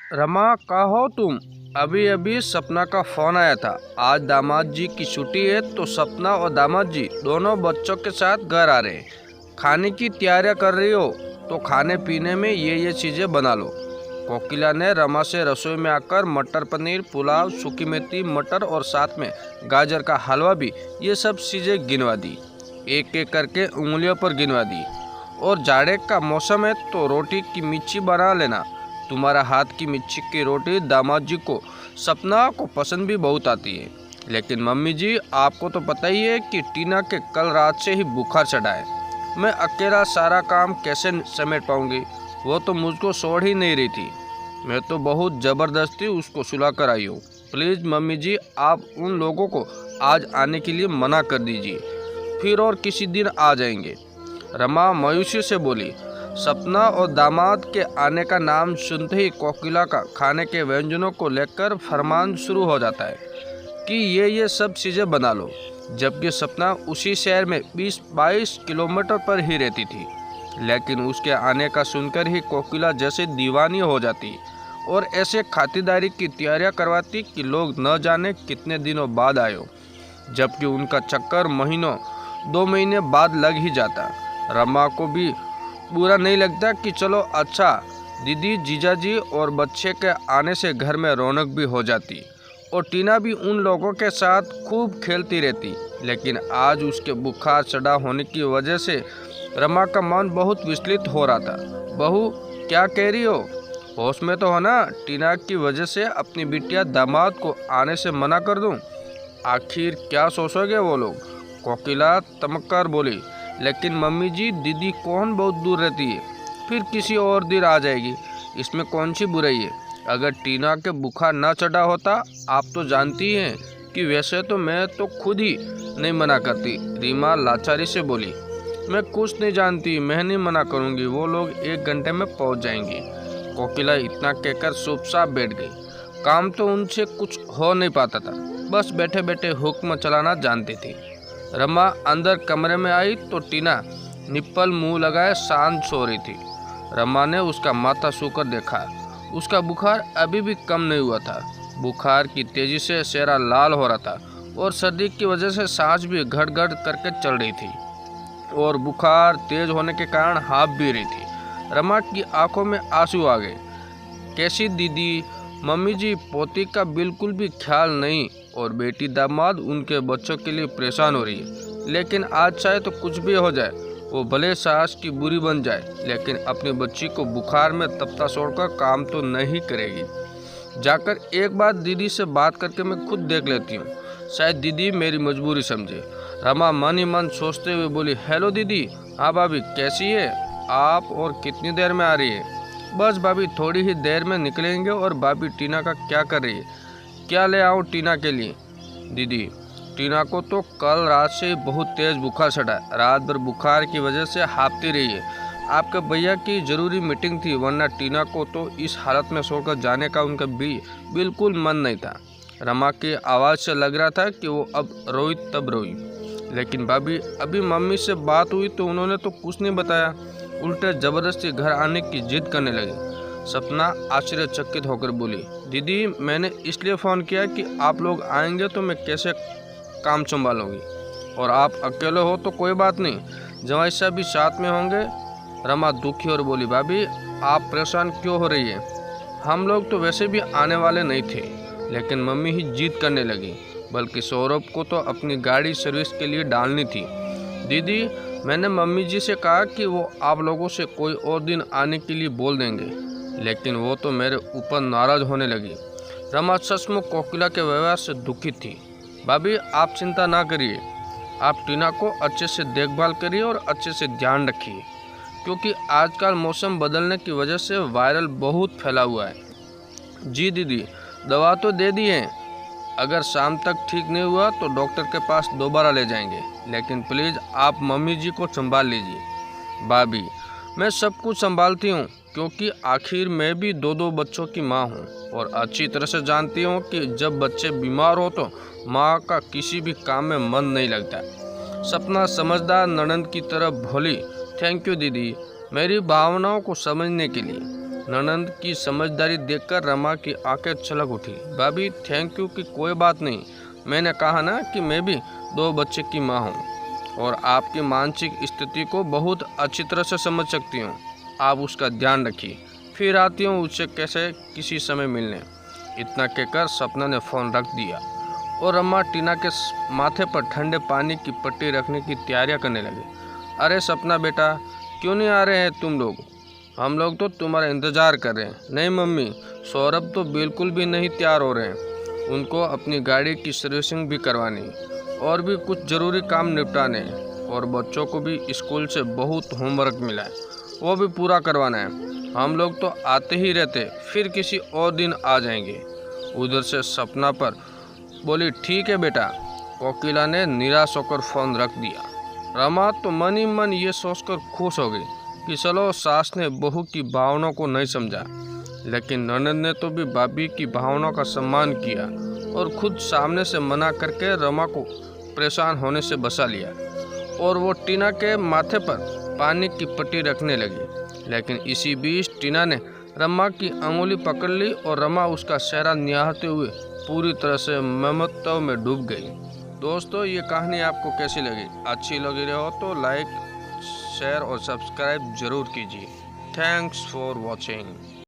रमा, कहाँ हो तुम? अभी अभी सपना का फोन आया था। आज दामाद जी की छुट्टी है तो सपना और दामाद जी दोनों बच्चों के साथ घर आ रहे हैं। खाने की तैयारियां कर रही हो तो खाने पीने में ये चीज़ें बना लो। कोकिला ने रमा से रसोई में आकर मटर पनीर, पुलाव, सूखी मेथी, मटर और साथ में गाजर का हलवा भी ये सब चीज़ें गिनवा दी। एक एक करके उंगलियों पर गिनवा दी। और जाड़े का मौसम है तो रोटी की मिर्ची बना लेना। तुम्हारा हाथ की मिर्ची की रोटी दामाद जी को, सपना को पसंद भी बहुत आती है। लेकिन मम्मी जी, आपको तो पता ही है कि टीना के कल रात से ही बुखार चढ़ा है। मैं अकेला सारा काम कैसे समेट पाऊंगी? वो तो मुझको छोड़ ही नहीं रही थी। मैं तो बहुत ज़बरदस्ती उसको सुला कर आई हूँ। प्लीज़ मम्मी जी, आप उन लोगों को आज आने के लिए मना कर दीजिए, फिर और किसी दिन आ जाएंगे। रमा मायूसी से बोली। सपना और दामाद के आने का नाम सुनते ही कोकिला का खाने के व्यंजनों को लेकर फरमान शुरू हो जाता है कि ये सब चीज़ें बना लो। जबकि सपना उसी शहर में 20-22 किलोमीटर पर ही रहती थी। लेकिन उसके आने का सुनकर ही कोकिला जैसे दीवानी हो जाती और ऐसे खातिरदारी की तैयारियां करवाती कि लोग न जाने कितने दिनों बाद आए हो, जबकि उनका चक्कर महीनों 2 महीने बाद लग ही जाता। रमा को भी बुरा नहीं लगता कि चलो अच्छा, दीदी, जीजाजी और बच्चे के आने से घर में रौनक भी हो जाती और टीना भी उन लोगों के साथ खूब खेलती रहती। लेकिन आज उसके बुखार चढ़ा होने की वजह से रमा का मन बहुत विचलित हो रहा था। बहू, क्या कह रही हो? होश में तो हो ना? टीना की वजह से अपनी बिटिया दामाद को आने से मना कर दूं? आखिर क्या सोचोगे वो लोग? कोकिला तमक्कर बोली। लेकिन मम्मी जी, दीदी कौन बहुत दूर रहती है, फिर किसी और दिन आ जाएगी, इसमें कौन सी बुराई है? अगर टीना के बुखार ना चढ़ा होता, आप तो जानती हैं कि वैसे तो मैं तो खुद ही नहीं मना करती। रीमा लाचारी से बोली। मैं कुछ नहीं जानती, मैं नहीं मना करूँगी, वो लोग 1 घंटे में पहुँच जाएंगे। कोकिला इतना कहकर चुपचाप बैठ गई। काम तो उनसे कुछ हो नहीं पाता था, बस बैठे बैठे हुक्म चलाना जानती थी। रमा अंदर कमरे में आई तो टीना निप्पल मुंह लगाए शांत सो रही थी। रमा ने उसका माथा छूकर देखा। उसका बुखार अभी भी कम नहीं हुआ था। बुखार की तेजी से चेहरा लाल हो रहा था और सर्दी की वजह से सांस भी घट घट करके चल रही थी और बुखार तेज होने के कारण हाँफ भी रही थी। रमा की आंखों में आंसू आ गए। कैसी दीदी? मम्मी जी, पोती का बिल्कुल भी ख्याल नहीं और बेटी दामाद उनके बच्चों के लिए परेशान हो रही है। लेकिन आज चाहे तो कुछ भी हो जाए, वो भले सास की बुरी बन जाए, लेकिन अपनी बच्ची को बुखार में तपता छोड़कर काम तो नहीं करेगी। जाकर एक बार दीदी से बात करके मैं खुद देख लेती हूँ, शायद दीदी मेरी मजबूरी समझे। रमा मन ही मन सोचते हुए बोली। हेलो दीदी। हाँ भाभी, कैसी है आप और कितनी देर में आ रही है? बस भाभी, थोड़ी ही देर में निकलेंगे। और भाभी, टीना का क्या कर रही है? क्या ले आऊँ टीना के लिए? दीदी, टीना को तो कल रात से बहुत तेज़ बुखार चढ़ा है। रात भर बुखार की वजह से हांफती रही है। आपके भैया की ज़रूरी मीटिंग थी, वरना टीना को तो इस हालत में छोड़कर जाने का उनका भी बिल्कुल मन नहीं था। रमा की आवाज़ से लग रहा था कि वो अब रोई तब रोई। लेकिन भाभी, अभी मम्मी से बात हुई तो उन्होंने तो कुछ नहीं बताया, उल्टे ज़बरदस्ती घर आने की जिद करने लगी। सपना आश्चर्यचकित होकर बोली। दीदी, मैंने इसलिए फ़ोन किया कि आप लोग आएंगे तो मैं कैसे काम संभालूंगी, और आप अकेले हो तो कोई बात नहीं, जवाई साहब भी साथ में होंगे। रमा दुखी और बोली। भाभी, आप परेशान क्यों हो रही है? हम लोग तो वैसे भी आने वाले नहीं थे, लेकिन मम्मी ही जिद करने लगी। बल्कि सौरभ को तो अपनी गाड़ी सर्विस के लिए डालनी थी। दीदी, मैंने मम्मी जी से कहा कि वो आप लोगों से कोई और दिन आने के लिए बोल देंगे, लेकिन वो तो मेरे ऊपर नाराज़ होने लगी। रमा सचमुच कोकिला के व्यवहार से दुखी थी। भाभी, आप चिंता ना करिए, आप टीना को अच्छे से देखभाल करिए और अच्छे से ध्यान रखिए, क्योंकि आजकल मौसम बदलने की वजह से वायरल बहुत फैला हुआ है। जी दीदी, दवा तो दे दी है, अगर शाम तक ठीक नहीं हुआ तो डॉक्टर के पास दोबारा ले जाएंगे, लेकिन प्लीज़ आप मम्मी जी को संभाल लीजिए। भाभी, मैं सब कुछ संभालती हूँ, क्योंकि आखिर मैं भी 2 बच्चों की माँ हूँ और अच्छी तरह से जानती हूँ कि जब बच्चे बीमार हो तो माँ का किसी भी काम में मन नहीं लगता। सपना समझदार ननद की तरह बोली। थैंक यू दीदी, मेरी भावनाओं को समझने के लिए। ननंद की समझदारी देखकर रमा की आंखें छलक उठी। भाभी थैंक यू कि कोई बात नहीं, मैंने कहा ना कि मैं भी 2 बच्चे की माँ हूँ और आपकी मानसिक स्थिति को बहुत अच्छी तरह से समझ सकती हूँ। आप उसका ध्यान रखिए, फिर आती हूँ उससे कैसे किसी समय मिलने। इतना कहकर सपना ने फ़ोन रख दिया और रमा टीना के माथे पर ठंडे पानी की पट्टी रखने की तैयारियां करने लगे। अरे सपना बेटा, क्यों नहीं आ रहे हैं तुम लोग? हम लोग तो तुम्हारा इंतज़ार कर रहे हैं। नहीं मम्मी, सौरभ तो बिल्कुल भी नहीं तैयार हो रहे हैं। उनको अपनी गाड़ी की सर्विसिंग भी करवानी और भी कुछ ज़रूरी काम निपटाने हैं और बच्चों को भी स्कूल से बहुत होमवर्क मिला है, वो भी पूरा करवाना है। हम लोग तो आते ही रहते, फिर किसी और दिन आ जाएंगे। उधर से सपना पर बोली, ठीक है बेटा। कोकिला ने निराश होकर फ़ोन रख दिया। रमा तो मन ही मन ये सोचकर खुश हो गई कि चलो सास ने बहू की भावनाओं को नहीं समझा, लेकिन ननद ने तो भी भाभी की भावनाओं का सम्मान किया और खुद सामने से मना करके रमा को परेशान होने से बचा लिया और वो टीना के माथे पर पानी की पट्टी रखने लगी। लेकिन इसी बीच टीना ने रमा की अंगुली पकड़ ली और रमा उसका चेहरा निहारते हुए पूरी तरह से ममत्व में डूब गई। दोस्तों, ये कहानी आपको कैसी लगी? अच्छी लगी हो तो लाइक, शेयर और सब्सक्राइब जरूर कीजिए। Thanks for watching.